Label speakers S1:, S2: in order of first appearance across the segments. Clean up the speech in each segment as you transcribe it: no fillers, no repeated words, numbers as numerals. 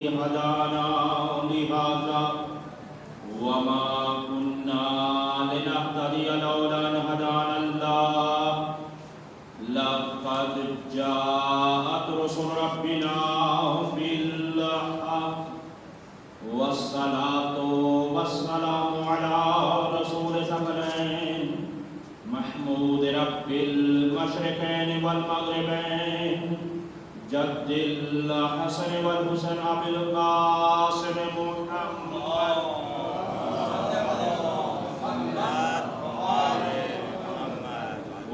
S1: هدانا لهذا وما كنا لنهتدي لولا أن هدانا الله لقد جاءت رسل ربنا بالحق والصلاة والسلام على رسول ثقلين محمود رب المشرقين والمغربين جد الحسن والحسن أبي القاسم محمد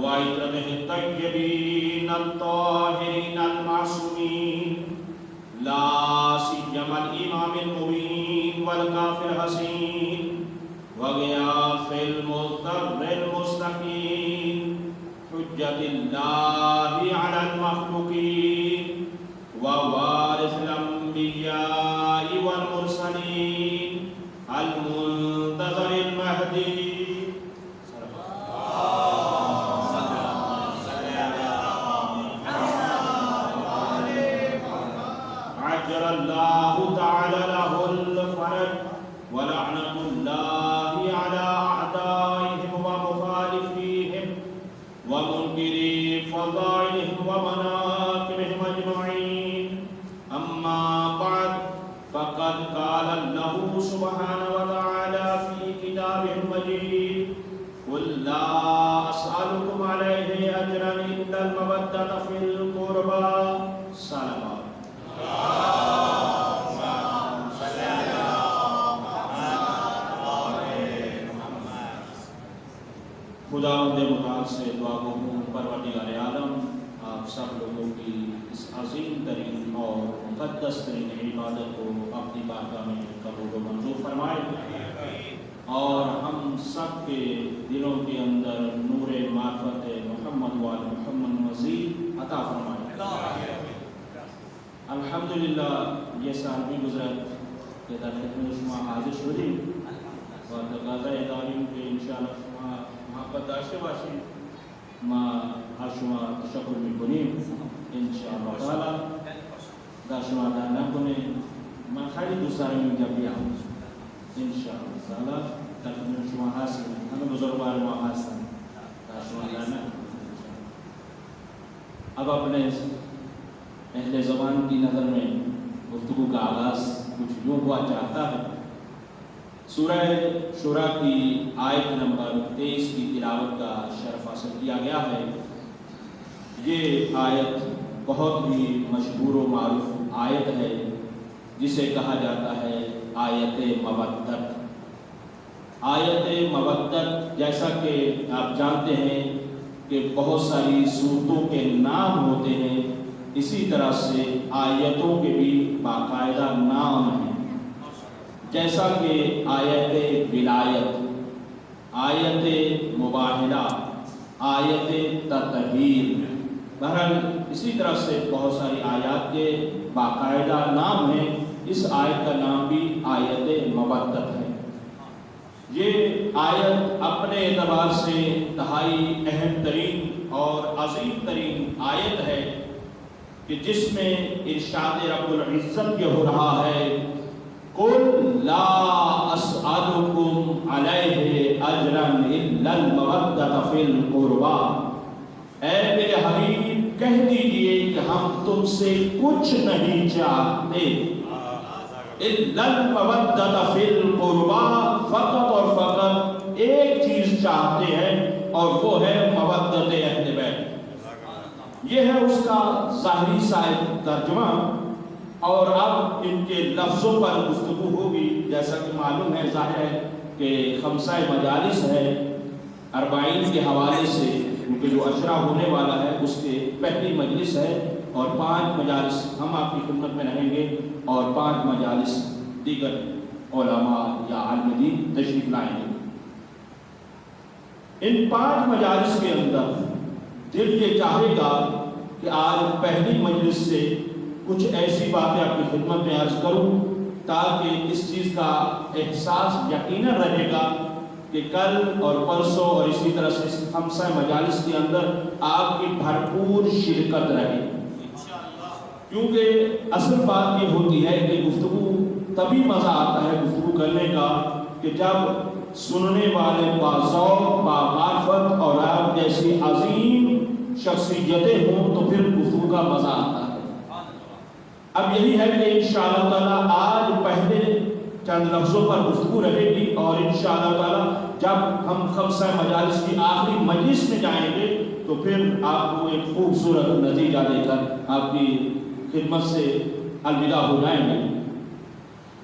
S1: وعترته الطيبين الطاهرين المعصومين لا سيما الإمام المبين والكافر الحسين وغياث المضطر المستقيم حجة الله على المخلوقين ووارث الأنبياء والمرسلين المنتظر المهدي عجل الله تعالى له الفرج ولعنة الله على أعدائهم ومخالفيهم ومنكري فضائلهم ومناكبهم أجمعين أما بعد فقد قال الله سبحانه وتعالى في كتابه المجيد قل لا أسألكم عليه أجرا إلا المودة في القربى صلوات خداوند متعال سے دعا گو ہوں پروردگار عالم آپ سب لوگوں کی اس عظیم ترین اور مقدس ترین عبادت کو اپنی بارگاہ میں قبول و منظور فرمائے اور ہم سب کے دلوں کے اندر نور معرفت محمد وال محمد مزید عطا فرمائے۔ الحمدللہ یہ سال بھی گزرا کہ در خدمت شما حاضر شدیم و تقاضا داریم کہ انشاءاللہ شما محبت داشته باشیم ما از شما تشکر میکنیم انشاءالله تعالی در شما در نکنه من خیلی دوست دارم اینجا بیام انشاءالله تعالی در خدمت شما هستیم همه بزرگوار ما هستن در شما در نکنه۔ اب اپنے اہل زبان کی نظر میں گفتگو کا آغاز کچھ یوں ہوا چاہتا ہے۔ سورہ شورا کی آیت نمبر 23 کی تلاوت کا شرف حاصل کیا گیا ہے۔ یہ آیت بہت ہی مشہور و معروف آیت ہے جسے کہا جاتا ہے آیت مودت۔ آیت مودت جیسا کہ آپ جانتے ہیں کہ بہت ساری صورتوں کے نام ہوتے ہیں، اسی طرح سے آیتوں کے بھی باقاعدہ نام ہیں، جیسا کہ آیت ولایت، آیت مباہلہ، آیت تطہیر، بہرحال اسی طرح سے بہت ساری آیات کے باقاعدہ نام ہیں۔ اس آیت کا نام بھی آیت مودت ہے۔ یہ آیت اپنے اعتبار سے انتہائی اہم ترین اور عظیم ترین آیت ہے کہ جس میں ارشاد رب العزت یہ ہو رہا ہے قل لا اسألكم علیہ اجرا الا المودۃ فی القربى، اے میرے حبیب کہہ دیجئے کہ ہم تم سے کچھ نہیں چاہتے الا المودۃ فی القربى، فقط اور فقط ایک چیز چاہتے ہیں اور وہ ہے مودت اہل بیت۔ یہ ہے اس کا ظاہری صاحب ترجمہ، اور اب ان کے لفظوں پر گفتگو ہوگی۔ جیسا کہ معلوم ہے، ظاہر ہے کہ خمسہ مجالس ہے 40 کے حوالے سے، کیونکہ جو عشرہ ہونے والا ہے اس کے پہلی مجلس ہے، اور 5 مجالس ہم آپ کی خدمت میں رہیں گے اور 5 مجالس دیگر علماء یا عالم دین تشریف لائیں گے۔ ان 5 مجالس کے اندر دل یہ چاہے گا کہ آج پہلی مجلس سے کچھ ایسی باتیں اپنی خدمت میں عرض کروں تاکہ اس چیز کا احساس یقیناً رہے گا کہ کل اور پرسوں اور اسی طرح سے خمسہ مجالس کے اندر آپ کی بھرپور شرکت رہے۔ کیونکہ اصل بات یہ ہوتی ہے کہ گفتگو تبھی مزہ آتا ہے گفتگو کرنے کا کہ جب سننے والے باذوق بامعرفت اور آپ جیسی عظیم شخصیتیں ہوں تو پھر گفتگو کا مزہ آتا ہے۔ اب یہی ہے کہ انشاءاللہ تعالی آج پہلے چند لفظوں پر گفتگو رہے گی، اور انشاءاللہ تعالی جب ہم خمسہ مجالس کی آخری مجلس میں جائیں گے تو پھر آپ کو ایک خوبصورت نتیجہ دے کر آپ کی خدمت سے الوداع ہو جائیں گے۔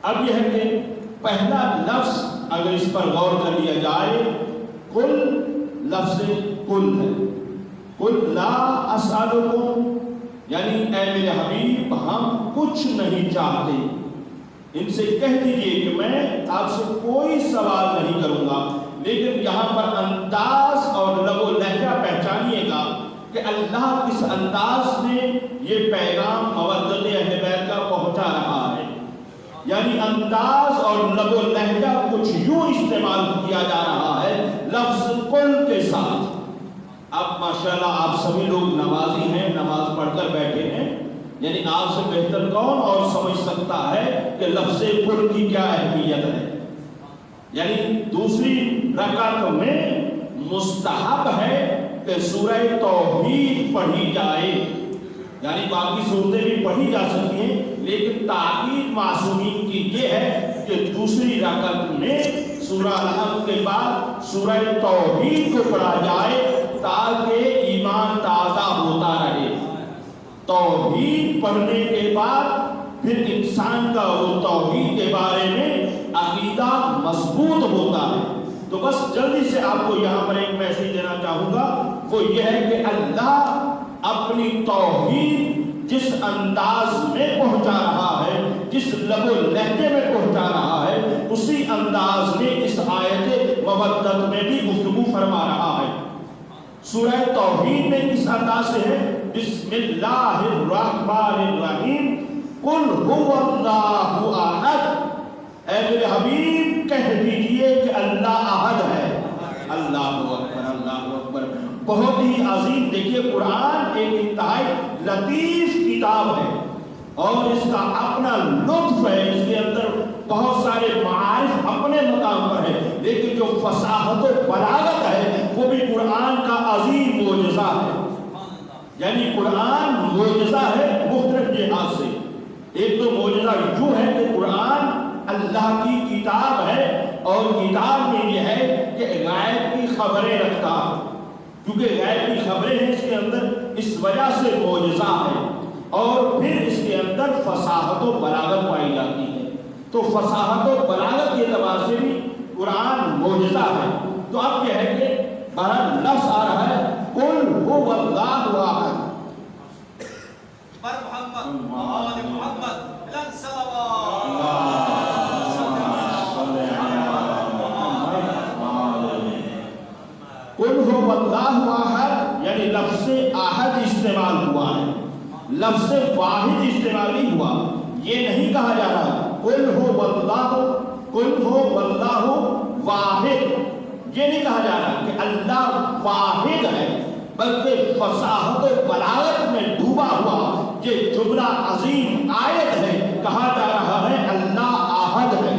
S1: اب یہ ہے کہ پہلا لفظ اگر اس پر غور کر لیا جائے، کل لفظ کل ہے، کل لا اسألکم، یعنی اے میرے حبیب ہم کچھ نہیں چاہتے، ان سے کہہ دیجئے کہ میں آپ سے کوئی سوال نہیں کروں گا۔ لیکن یہاں پر انداز اور لب و لہجہ پہچانیے گا کہ اللہ کس انداز میں یہ پیغام مودت اہل بیت کا پہنچا رہا ہے، یعنی انداز اور لب و لہجہ کچھ یوں استعمال کیا جا رہا ہے لفظ کل کے ساتھ۔ اب ماشاءاللہ آپ سبھی لوگ نمازی ہیں، نماز پڑھ کر بیٹھے ہیں، یعنی آپ سے بہتر کون اور سمجھ سکتا ہے کہ لفظ کل کی کیا اہمیت ہے۔ یعنی دوسری رکعت میں مستحب ہے کہ سورہ توحید پڑھی جائے، یعنی باقی صورتیں بھی پڑھی جا سکتی ہیں، لیکن تاکید معصومین کی یہ ہے کہ دوسری رکعت میں سورہ الحمد کے بعد سورہ توحید کو پڑھا جائے تاکہ ایمان تازہ ہوتا رہے۔ توحید پڑھنے کے بعد پھر انسان کا وہ توحید کے بارے میں عقیدہ مضبوط ہوتا ہے۔ تو بس جلدی سے آپ کو یہاں پر ایک میسیج دینا چاہوں گا، وہ یہ ہے کہ اللہ اپنی توحید جس انداز میں پہنچا رہا ہے، جس لب و لہجے میں پہنچا رہا ہے، اسی انداز میں اس آیت مودت میں بھی گفتگو فرما رہا ہے۔ سورہ توحید میں کس انداز سے ہے؟ بسم اللہ الرحمن الرحیم، قل هو اللہ احد، اے میرے حبیب کہہ دیجئے کہ اللہ احد ہے۔ اللہ اکبر، اللہ اکبر، بہت ہی عظیم۔ دیکھیے قرآن ایک انتہائی لطیف کتاب ہے اور اس کا اپنا لطف ہے، اس کے اندر بہت سارے معارف اپنے مقام پر ہے، لیکن جو فصاحت و بلاغت ہے وہ بھی قرآن کا عظیم معجزہ ہے۔ یعنی قرآن معجزہ ہے مختلف لحاظ سے۔ ایک تو معجزہ یوں ہے کہ قرآن اللہ کی کتاب ہے اور کتاب میں یہ ہے کہ غیب کی خبریں رکھتا، کیونکہ غیب کی خبریں ہیں اس کے اندر، اس وجہ سے معجزہ ہے، اور پھر اس کے اندر فصاحت و بلاغت پائی جاتی ہے۔ تو فصاحت و بلاغت کے اعتبار سے بھی قرآن معجزہ ہے۔ تو اب یہ ہے کہ بہرحال لفظ آ رہا ہے قل هو اللہ احد، قل هو اللہ احد، یعنی لفظ احد استعمال ہوا ہے، لفظ واحد استعمال نہیں ہوا۔ یہ نہیں کہا جا رہا قل هو اللہ، قل هو اللہ واحد، یہ نہیں کہا جا رہا کہ اللہ واحد ہے، بلکہ فصاحت و بلاغت میں ڈوبا ہوا یہ جملہ عظیم آیت ہے، کہا جا رہا ہے اللہ احد ہے۔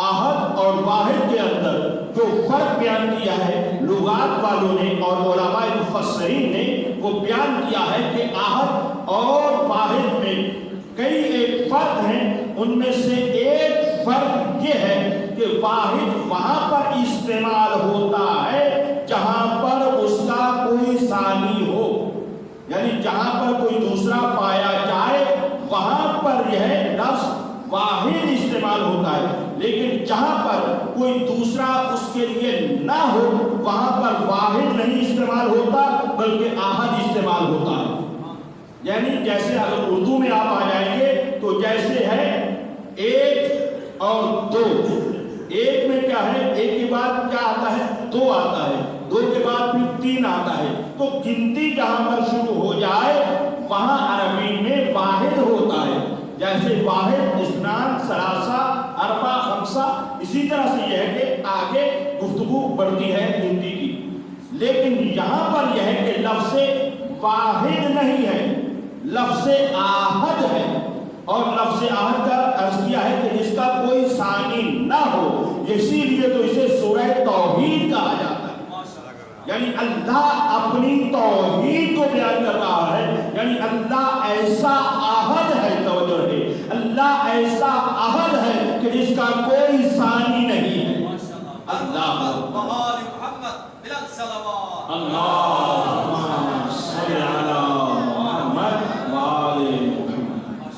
S1: احد اور واحد کے اندر جو فرق بیان کیا ہے لغات والوں نے اور علماء مفسرین نے، وہ بیان کیا ہے کہ احد اور واحد میں کئی ایک فرق ہیں، ان میں سے ایک فرق یہ ہے کہ واحد وہاں پر استعمال ہوتا ہے جہاں پر اس کا کوئی ثانی ہو، یعنی جہاں پر کوئی دوسرا پایا جائے وہاں پر یہ لفظ واحد استعمال ہوتا ہے، لیکن جہاں پر کوئی دوسرا اس کے لیے نہ ہو وہاں پر واحد نہیں استعمال ہوتا بلکہ احد استعمال ہوتا ہے۔ یعنی جیسے اگر اردو میں آپ آ جائیں گے تو جیسے ہے ایک اور دو، ایک میں کیا ہے، ایک کے بعد کیا آتا ہے، دو آتا ہے، دو کے بعد پھر تین آتا ہے، تو گنتی جہاں پر شروع ہو جائے وہاں عربی میں واحد ہوتا ہے۔ جیسے واحد، اثنان، ثلاثہ، اربع، خمسہ، اسی طرح سے یہ ہے کہ آگے گفتگو بڑھتی ہے گنتی کی۔ لیکن یہاں پر یہ ہے کہ لفظ واحد نہیں ہے،
S2: لفظ آہد ہے، اور لفظ آہد کا عرض کیا ہے کہ جس کا کوئی ثانی نہ ہو، اسی لیے تو اسے سورہ توحید کہا جاتا ہے۔ یعنی اللہ اپنی توحید کو بیان کر رہا ہے، یعنی اللہ ایسا احد ہے، توجہ ہے، اللہ ایسا احد ہے کہ جس کا کوئی ثانی نہیں ہے۔ اللہ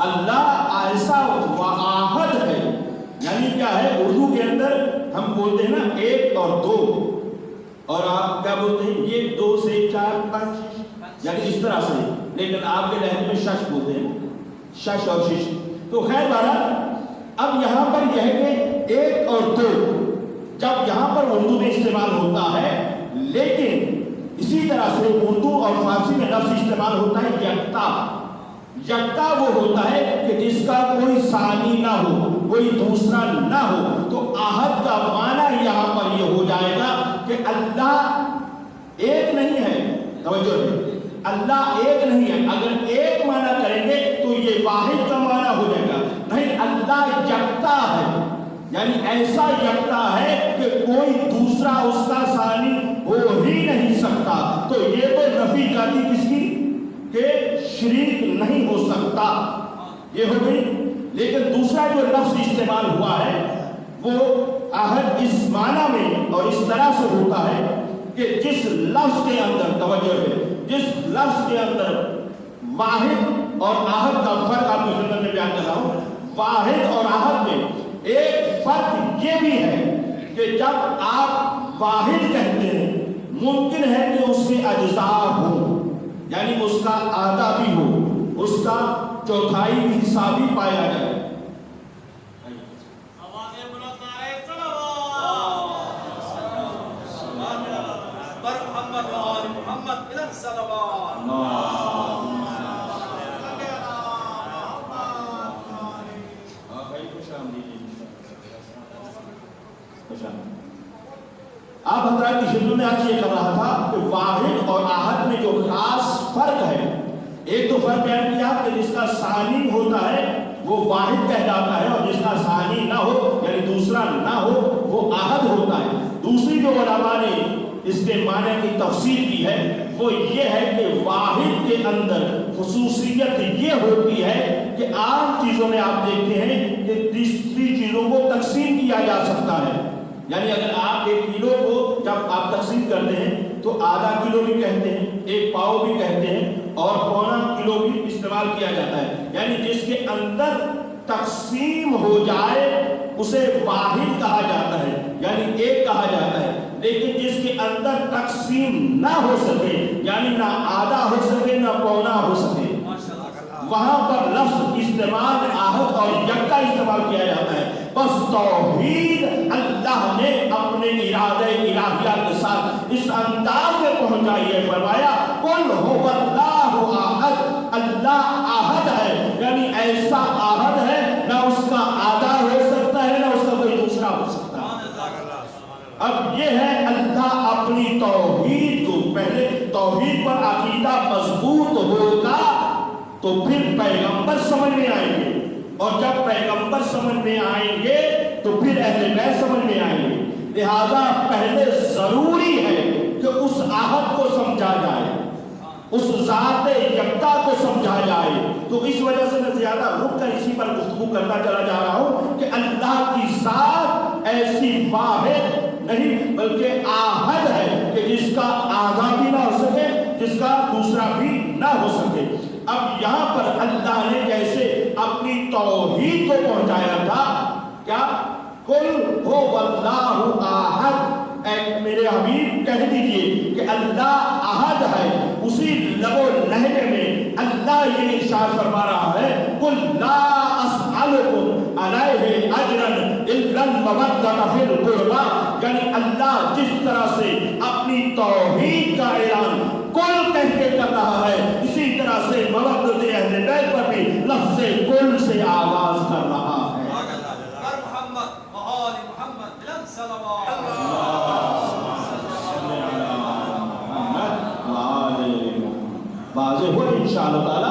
S2: اللہ ایسا احد ہے، یعنی کیا ہے، اردو کے اندر ہم بولتے ہیں نا ایک اور دو، اور آپ کیا بولتے ہیں، یہ 2 سے 4 5، یعنی اس طرح سے، لیکن آپ کے لہجے میں شش بولتے ہیں، شش اور شش۔ تو خیر بہرحال اب یہاں پر یہ ہے کہ 1 اور 2 جب یہاں پر اردو میں استعمال ہوتا ہے، لیکن اسی طرح سے اردو اور فارسی میں لفظ استعمال ہوتا ہے یکتا۔ یکتا وہ ہوتا ہے کہ جس کا کوئی ثانی نہ ہو، کوئی دوسرا نہ ہو۔ تو احد کا معنی یہاں پر یہ ہو جائے گا کہ اللہ ایک نہیں ہے، توجہ ہے، اللہ ایک نہیں ہے۔ اگر ایک معنی کریں گے تو یہ واحد کا معنی ہو جائے گا، نہیں، اللہ یکتا ہے، یعنی ایسا یکتا ہے کہ کوئی دوسرا اس کا ثانی ہو ہی نہیں سکتا۔ تو یہ تو نفی جاتی کس کی کہ شریک نہیں ہو سکتا، یہ ہو گئی۔ لیکن دوسرا جو لفظ استعمال ہوا ہے وہ احد اس معنی میں اور اس طرح سے ہوتا ہے کہ جس لفظ کے اندر، توجہ ہے، جس لفظ کے اندر واحد اور احد کا فرق آپ کی خدمت میں بیان کر رہا ہوں۔ واحد اور احد میں ایک فرق یہ بھی ہے کہ جب آپ واحد کہتے ہیں ممکن ہے کہ اس کے اجزاء ہو، یعنی اس کا آدھا بھی ہو، اس کا چوتھائی بھی حصہ بھی پایا جائے۔ آپ حضرات کی خدمت میں آج یہ کر رہا تھا کہ واحد اور احد میں جو خاص فرق ہے، ایک تو فرق بیان کیا کہ جس کا ثانی ہوتا ہے وہ واحد کہلاتا ہے، اور جس کا ثانی نہ ہو یعنی دوسرا نہ ہو وہ احد ہوتا ہے۔ دوسری جو علماء نے اس کے معنی کی تفسیر کی ہے وہ یہ ہے کہ واحد کے اندر خصوصیت یہ ہوتی ہے کہ عام چیزوں میں آپ دیکھتے ہیں کہ تیسری چیزوں کو تقسیم کیا جا سکتا ہے، یعنی اگر آپ 1 کلو کو جب آپ تقسیم کرتے ہیں تو آدھا کلو بھی کہتے ہیں، 1 پاؤ بھی کہتے ہیں، اور پونا کلو بھی استعمال کیا جاتا ہے۔ یعنی جس کے اندر تقسیم ہو جائے اسے واحد کہا جاتا ہے، یعنی ایک کہا جاتا ہے۔ لیکن جس کے اندر تقسیم نہ ہو سکے، یعنی نہ آدھا ہو سکے نہ پونا ہو سکے، وہاں پر لفظ استعمال احد اور یکتا استعمال کیا جاتا ہے۔ بس توحید اللہ نے اپنے ارادہ الہیہ کے ساتھ اس انداز میں پہنچائی ہے، فرمایا قل هو اللہ احد، اللہ احد ہے، یعنی ایسا احد ہے نہ اس کا آدھا ہو سکتا ہے نہ اس کا کوئی دوسرا ہو سکتا ہے۔ اب یہ ہے اللہ اپنی توحید کو، پہلے توحید پر عقیدہ مضبوط ہوگا تو پھر پیغمبر سمجھ میں آئیں گے، اور جب پیغمبر سمجھ میں آئیں گے تو پھر اہل بیت سمجھ میں آئیں گے۔ لہذا پہلے ضروری ہے کہ اس احد کو سمجھا جائے، اس ذات یکتا کو سمجھا جائے۔ تو اس وجہ سے میں زیادہ رک کر اسی پر گفتگو کرتا چلا جا رہا ہوں کہ اللہ کی ذات ایسی واحد نہیں بلکہ احد ہے کہ جس کا آدھا بھی نہ ہو سکے، جس کا دوسرا بھی نہ ہو سکے۔ اب یہاں پر اللہ نے جیسے اپنی توحید کو پہنچایا تھا، کیا قل هو اللہ احد، اے میرے حبیب کہہ دیجئے کہ اللہ احد ہے، اسی لب و لہجے میں اللہ یہ ارشاد فرما رہا ہے قل لا اسألکم علیہ اجرا الا المودۃ فی القربى، یعنی اللہ جس طرح سے اپنی توحید کا اعلان کل کہہ کے کر رہا ہے، اسی طرح سے مودت اہل بیت پر بھی لفظ کل سے آغاز کر رہا ہے۔ واضح ہو انشاءاللہ تعالی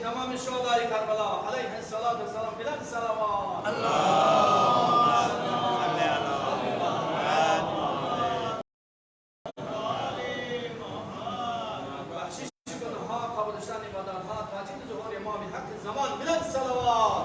S3: تمام شهداء كربلاء عليه الصلاة والسلام بلاد الصلوات. بخششكم ها قبل شان عبادات ها تاجيل ظهور امام حق الزمان بلاد الصلوات.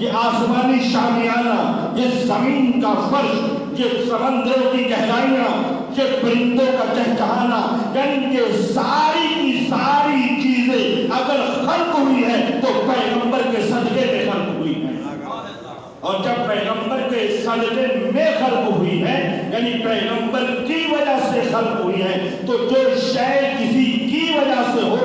S2: یہ آسمانی شامیانہ، یہ زمین کا فرش، یہ سمندروں کی گہرائیاں، یہ پرندوں کا چہچہانا، یعنی کہ ساری کی ساری چیزیں اگر خلق ہوئی ہے تو پیغمبر کے صدقے میں خلق ہوئی ہے۔ اور جب پیغمبر کے صدقے میں خلق ہوئی ہے، یعنی پیغمبر کی وجہ سے خلق ہوئی ہے، تو جو شے کسی کی وجہ سے ہو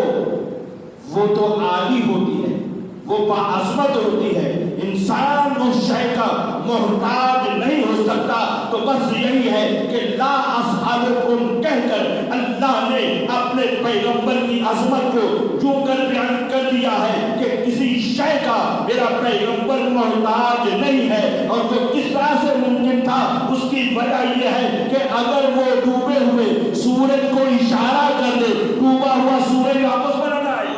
S2: وہ تو عالی ہوتی ہے، وہ باعظمت ہوتی ہے۔ انسان اس شے کا محتاج نہیں ہو سکتا۔ تو بس یہی ہے کہ لا اسألکم کہہ کر اللہ نے اپنے پیغمبر کی عظمت کو جو کر بیان کر دیا ہے کہ کسی شے کا میرا پیغمبر محتاج نہیں ہے۔ اور وہ کس طرح سے ممکن تھا؟ اس کی وجہ یہ ہے کہ اگر وہ ڈوبے ہوئے سورج کو اشارہ کر دے، ڈوبا ہوا سورج واپس پلٹ آئے،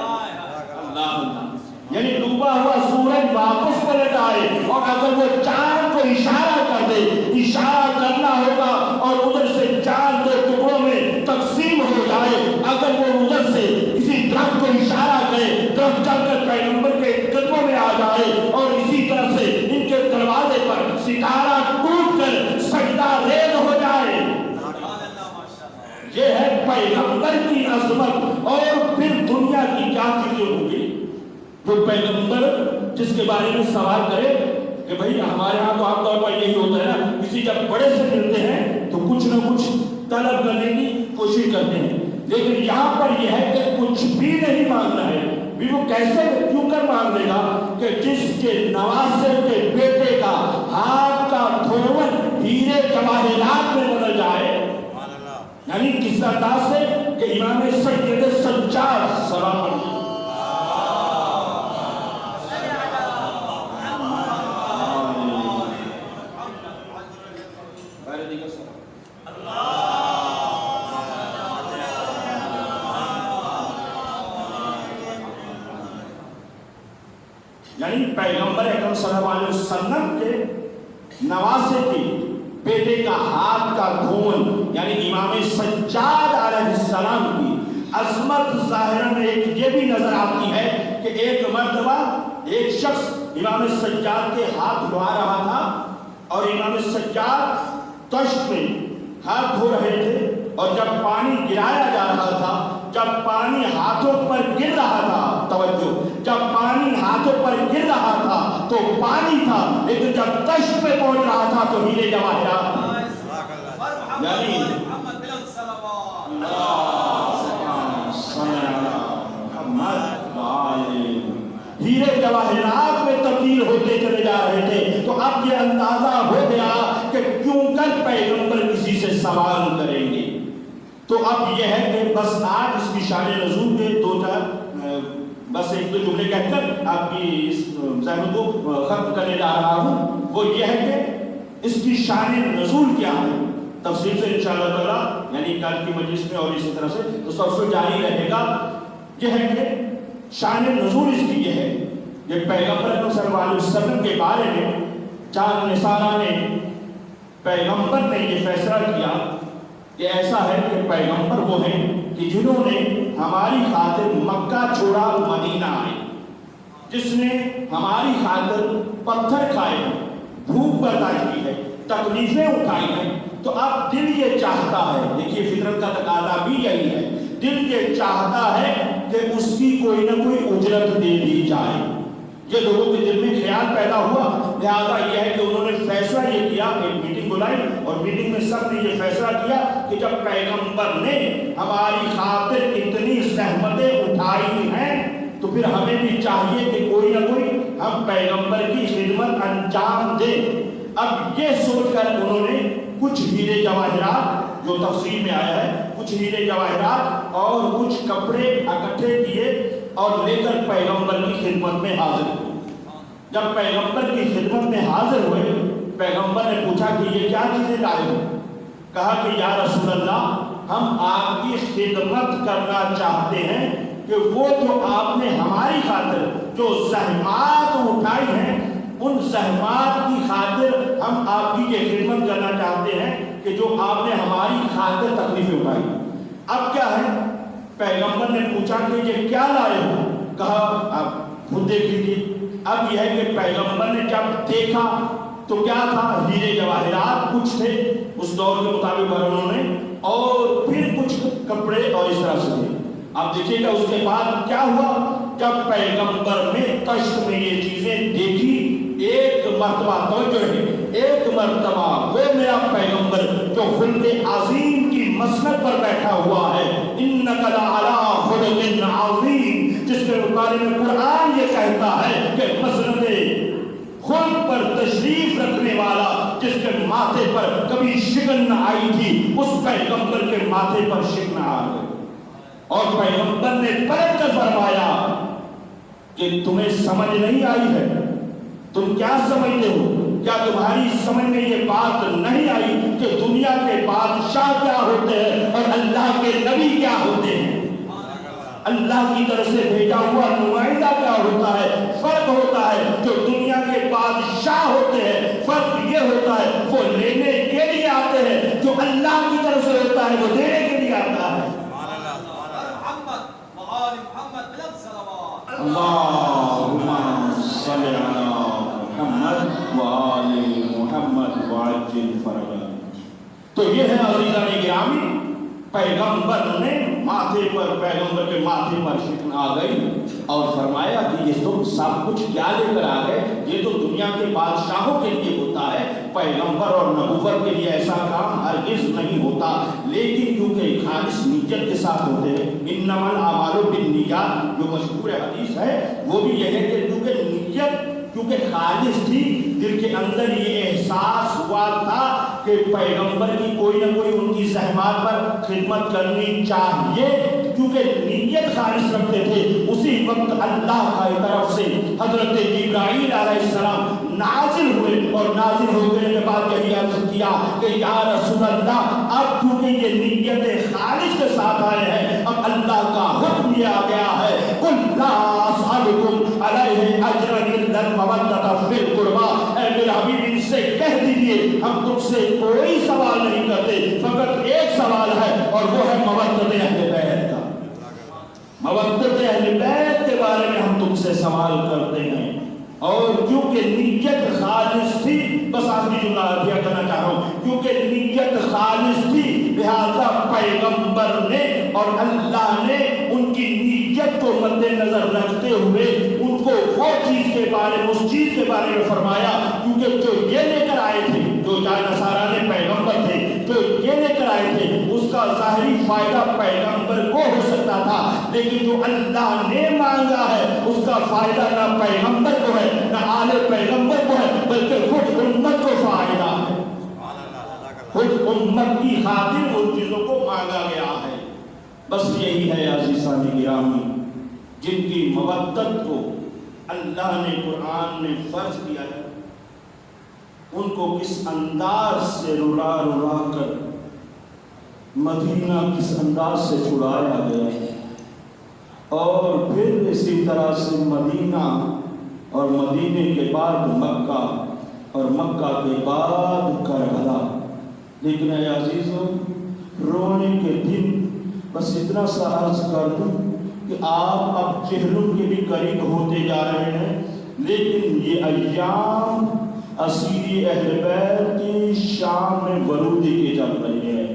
S2: یعنی ڈوبا ہوا سورج واپس پلٹ آئے، اور اگر وہ چاند کو اشارہ کر دے، اشارہ کرنا ہوگا اور ادھر سے چاند دو ٹکڑوں میں تقسیم ہو جائے، اگر وہ ادھر سے کسی درخت کو اشارہ کرے، درخت چل کر پیغمبر کے قدموں میں آ جائے، اور اسی طرح سے ان کے دروازے پر ستارہ ٹوٹ کر سجدہ ریز ہو جائے۔ یہ ہے پیغمبر کی عظمت۔ اور پھر دنیا کی کیا چیزیں ہوں گی؟ وہ پیغمبر جس کے بارے میں سوال کرے کہ بھئی ہمارے ہاں تو عام طور پر یہی ہوتا ہے نا، کسی جب بڑے سے ملتے ہیں تو کچھ نہ کچھ طلب کرنے کی کوشش کرتے ہیں، لیکن یہاں پر یہ ہے کہ کچھ بھی نہیں مانگنا ہے۔ بھی وہ کیسے کیوں کر مانگ لے گا کہ جس کے نواسے کے بیٹے کا ہاتھ کا دھون ہیرے جواہرات میں بدل جائے، یعنی کس انداز سے کہ امام سید سجاد سلام علیہ یعنی پیغمبر اکرم صلی اللہ علیہ وسلم کے نواسے کی بیٹے کا ہاتھ کا دھون، یعنی امام سجاد علیہ السلام کی عظمت ظاہرہ میں ایک یہ بھی نظر آتی ہے کہ ایک مرتبہ ایک شخص امام سجاد کے ہاتھ دھوا رہا تھا، اور امام سجاد تشت میں ہاتھ دھو رہے تھے، اور جب پانی گرایا جا رہا تھا، جب پانی ہاتھوں پر گر رہا تھا، توجہ، جب پانی ہاتھوں پر گر رہا تھا تو پانی تھا، لیکن جب تشت پہ پہنچ رہا تھا تو ہیرے جواہرات، یعنی ہیرے جواہرات میں تبدیل ہوتے چلے جا رہے تھے۔ تو اب یہ اندازہ ہو گیا کہ کیوں کر پیغمبر کسی سے سوال کریں گے۔ تو اب یہ ہے کہ بس آج اس کی شان نزول کے دو چار بس ایک دو جملے کہہ کر آپ کی اس ذہن کو ختم کرنے جا رہا ہوں۔ وہ یہ ہے کہ اس کی شان نزول کیا ہے، تفصیل سے انشاءاللہ تعالی یعنی کل کی مجلس میں اور اسی طرح سے تسلسل جاری رہے گا۔ یہ ہے کہ شان نزول اس کی یہ ہے کہ پیغمبر صلی اللہ علیہ وسلم کے بارے میں چار نصارہ نے، پیغمبر نے یہ فیصلہ کیا کہ ایسا ہے کہ پیغمبر وہ ہیں کہ جنہوں نے ہماری خاطر مکہ چھوڑا مدینہ آئے، جس نے ہماری خاطر پتھر کھائے ہیں، بھوک برداشت کی ہے، تکلیفیں اٹھائی ہیں۔ تو اب دل یہ چاہتا ہے، دیکھیے فطرت کا تقاضا بھی یہی ہے، دل یہ چاہتا ہے کہ اس کی کوئی نہ کوئی اجرت دے دی جائے۔ یہ لوگوں کے دل میں خیال پیدا ہوا، لہذا یہ ہے کہ انہوں نے فیصلہ یہ کیا، ایک میٹنگ بلائی، اور میٹنگ میں سب نے یہ فیصلہ کیا کہ جب پیغمبر نے ہماری خاطر اتنی زحمتیں اٹھائی ہیں تو پھر ہمیں بھی چاہیے کہ کوئی نہ کوئی ہم پیغمبر کی خدمت انجام دیں۔ اب یہ سوچ کر انہوں نے کچھ ہیرے جواہرات، جو تفصیل میں آیا ہے، کچھ ہیرے جواہرات اور کچھ کپڑے اکٹھے کیے اور لے کر پیغمبر کی خدمت میں حاضر ہوئے۔ جب پیغمبر کی خدمت میں حاضر ہوئے، پیغمبر نے پوچھا کہ یہ کیا چیزیں لائے ہو؟ کہا کہ یا رسول اللہ، ہم آپ کی خدمت کرنا چاہتے ہیں کہ وہ جو آپ نے ہماری خاطر جو زحمات اٹھائی ہیں، ان زحمات کی خاطر ہم آپ کی یہ خدمت کرنا چاہتے ہیں کہ جو آپ نے ہماری خاطر تکلیفیں اٹھائی۔ اب کیا ہے؟ پیغمبر نے پوچھا کہ یہ کیا لائے ہو؟ کہا آپ خود دیکھ لیجیے، اب یہ ہے کہ پیغمبر نے جب دیکھا تو کیا تھا، ہیرے جواہرات کچھ تھے اس دور کے مطابق انہوں نے، اور پھر کچھ کپڑے اور اس طرح سے تھے۔ اب دیکھیے گا اس کے بعد کیا ہوا، جب پیغمبر نے کشت میں یہ چیزیں دیکھی، ایک مرتبہ توجہ ہے، ایک مرتبہ وہ میرا پیغمبر جو خلق عظیم کی مسند پر بیٹھا ہوا ہے، انک لعلی خلق عظیم، جس کے بارے میں قرآن یہ کہتا ہے کہ مسند خلق پر تشریف رکھنے والا، جس کے ماتھے پر کبھی شکن نہ آئی تھی، اس پیغمبر کے ماتھے پر شکن آ گئی، اور پیغمبر نے پلٹ کر فرمایا کہ تمہیں سمجھ نہیں آئی ہے، تم کیا سمجھتے ہو، کیا تمہاری سمجھ میں یہ بات نہیں آئی کہ دنیا کے بادشاہ کیا ہوتے ہیں اور اللہ کے نبی کیا ہوتے ہیں، اللہ کی طرف سے بھیجا ہوا نمائندہ کیا ہوتا ہے، فرق ہوتا ہے، جو دنیا کے بادشاہ ہوتے ہیں فرق یہ ہوتا ہے وہ لینے کے لیے آتے ہیں، جو اللہ کی طرف سے ہوتا ہے وہ دینے کے لیے آتا ہے۔ اللہم صلی علی محمد وآل محمد وعجل فرجہ۔ تو یہ ہے عزیزان گرامی، پیغمبر نے ماتھے پر، پیغمبر کے ماتھے پر شکن آ گئی اور فرمایا کہ یہ تم سب کچھ کیا لے کر آ گئے، یہ تو دنیا کے بادشاہوں کے لیے ہوتا ہے، پیغمبر اور نبوت کے لیے ایسا کام ہرگز نہیں ہوتا، لیکن کیونکہ خالص نیت کے ساتھ ہوتے ہیں، انما الاعمال بالنیات جو مشہور حدیث ہے وہ بھی یہ ہے کہ کیونکہ نیت کیونکہ خالص تھی، دل کے اندر یہ احساس ہوا تھا کہ پیغمبر کی کوئی نہ کوئی ان کی زحمات پر خدمت کرنی چاہیے، کیونکہ نیت خالص رکھتے تھے، اسی وقت اللہ کی طرف سے حضرت جبرائیل علیہ السلام نازل ہوئے، اور نازل ہونے کے بعد یہی عرض کیا کہ یا رسول اللہ، اب کیونکہ یہ نیت خالص کے ساتھ آئے ہیں، اب اللہ کا حکم یہ آ گیا ہے، قل لا اسألکم علیہ اجرا الا المودۃ فی القربى، اے میرے حبیب ان سے کہہ دیجئے ہم تم سے کوئی سوال نہیں کرتے، فقط ایک سوال ہے اور وہ ہے مودۃ اہل بیت کا، مودۃ اہل بیت کے بارے میں ہم تم سے سوال کرتے ہیں، اور کیونکہ نیت خالص تھی، بس آخری جملہ عرض کرنا چاہ رہا ہوں، کیونکہ نیت خالص تھی لہذا پیغمبر نے اور اللہ نے ان کی نیت کو مد نظر رکھتے ہوئے ان کو وہ چیز کے بارے میں، اس چیز کے بارے میں فرمایا، کیونکہ جو یہ لے کر آئے تھے، جو نصارا نے پیغمبر تھے جو یہ لے کر آئے تھے، اس کا ظاہری فائدہ پیغمبر کو ہو سکتا تھا، لیکن جو اللہ نے مانگا ہے اس کا فائدہ نہ پیغمبر کو ہے نہ آل پیغمبر کو ہے، بلکہ خود امت کو فائدہ ہے، خود امت کی خاطر ان چیزوں کو مانگا گیا ہے۔ بس یہی ہے عزیزان گرامی، جن کی مودت کو اللہ نے قرآن میں فرض کیا ہے، ان کو کس انداز سے رلا رلا کر مدینہ کس انداز سے چھڑایا گیا ہے، اور پھر اسی طرح سے مدینہ اور مدینے کے بعد مکہ اور مکہ کے بعد کربلا۔ لیکن اے عزیزوں، رونے کے دن بس اتنا سا عرض کر دوں کہ آپ اب چہروں کے بھی قریب ہوتے جا رہے ہیں، لیکن یہ ایام اسیر اہل بیت کی شام میں ورودی کی چل رہی ہے،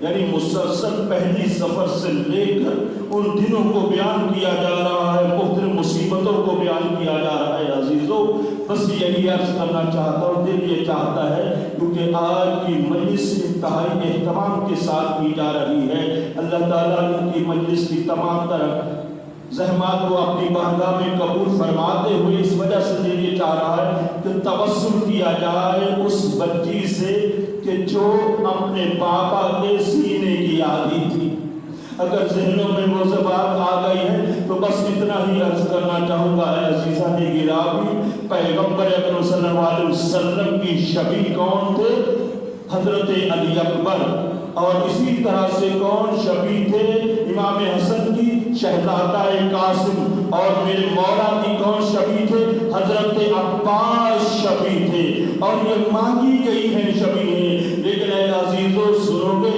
S2: یعنی مسلسل پہلی سفر سے لے کر ان دنوں کو بیان کیا جا رہا ہے، مختلف مصیبتوں کو بیان کیا جا رہا ہے۔ عزیزوں، بس یہی عرض کرنا چاہتا ہوں، دل یہ چاہتا ہے کیونکہ آج کی مجلس انتہائی اہتمام کے ساتھ کی جا رہی ہے، اللہ تعالیٰ ان کی مجلس کی تمام طرح زحمات کو اپنی بارگاہ میں قبول فرماتے ہوئے اس وجہ سے دل یہ چاہ رہا ہے کہ توسل کیا جائے اس بچی سے کہ جو اپنے پاپا کے سینے کی عادی تھی۔ اگر ذہنوں میں وہ بات آ گئی ہے تو بس اتنا ہی عرض کرنا چاہوں گا، اے عزیزان گرامی، پیغمبر اکرم صلی اللہ علیہ وسلم کی شبیہ کون تھے؟ حضرت علی اکبر، اور اسی طرح سے کون شبیہ تھے؟ امام حسن کی شہزادہ قاسم، اور میرے مولا کی کون شبیہ تھے؟ حضرت عباس شبیہ تھے، اور یہ مانگی گئی ہیں شبیہ ہیں۔ لیکن اے عزیزو سنو گے،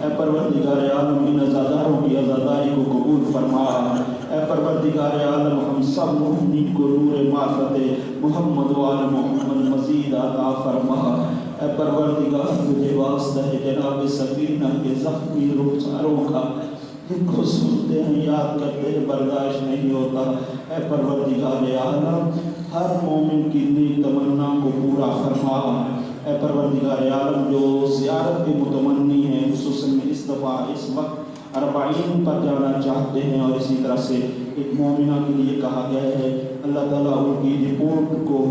S2: اے پروردگار عالم ان عزاداروں کی عزاداری کو قبول فرما، اے پروردگار عالم ہم سب مومنین کو نور معرفت محمد و آل محمد مزید عطا فرما، اے پروردگار تجھے واسطہ ہے جناب سکینہ کے زخمی رخساروں کا، ان کو سنتے ہیں یاد کرتے ہیں برداشت نہیں ہوتا، اے پروردگار عالم ہر مومن کی نیک تمنا کو پورا فرما، اے پروردگار عالم جو زیارت کے متمنی ہیں خصوصاً اس دفعہ اس وقت 40 پر جانا چاہتے ہیں اور اسی طرح سے ایک مومنہ کے لیے کہا گیا ہے، اللہ تعالیٰ ان کی رپورٹ کو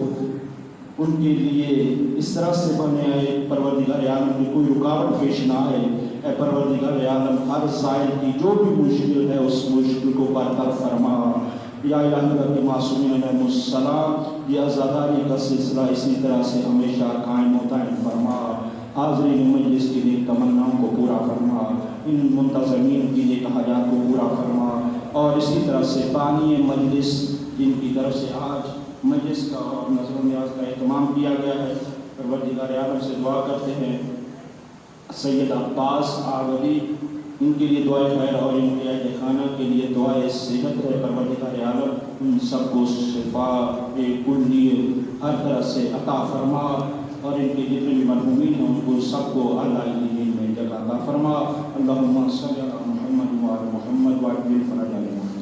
S2: ان کے لیے اس طرح سے بنے آئے پروردگار عالم کی کوئی رکاوٹ پیش نہ آئے، اے پروردگار عالم ہر زائر کی جو بھی مشکل ہے اس مشکل کو برطرف فرما، یا الہ کے معصومین علیہ السلام یہ عزاداری کا سلسلہ اسی طرح سے ہمیشہ قائم و دائم فرما، حاضرین مجلس کی نیک تمناؤں کو پورا فرما، ان منتظمین کی نیک حاجات کو پورا فرما، اور اسی طرح سے بانی مجلس جن کی طرف سے آج مجلس کا اور نظر و نیاز کا اہتمام کیا گیا ہے، پروردگار عالم سے دعا کرتے ہیں سید عباس آغلی ان کے لیے دعائے خیر اور ان کے اہل خانہ کے لیے دعائے صحت ہے، پروردگار عالم ان سب کو شفا کلی ہر طرح سے عطا فرما، اور ان کے جتنے بھی مرحومین ہیں ان کو سب کو اعلیٰ علین میں جگہ عطا فرما، اللہم صلی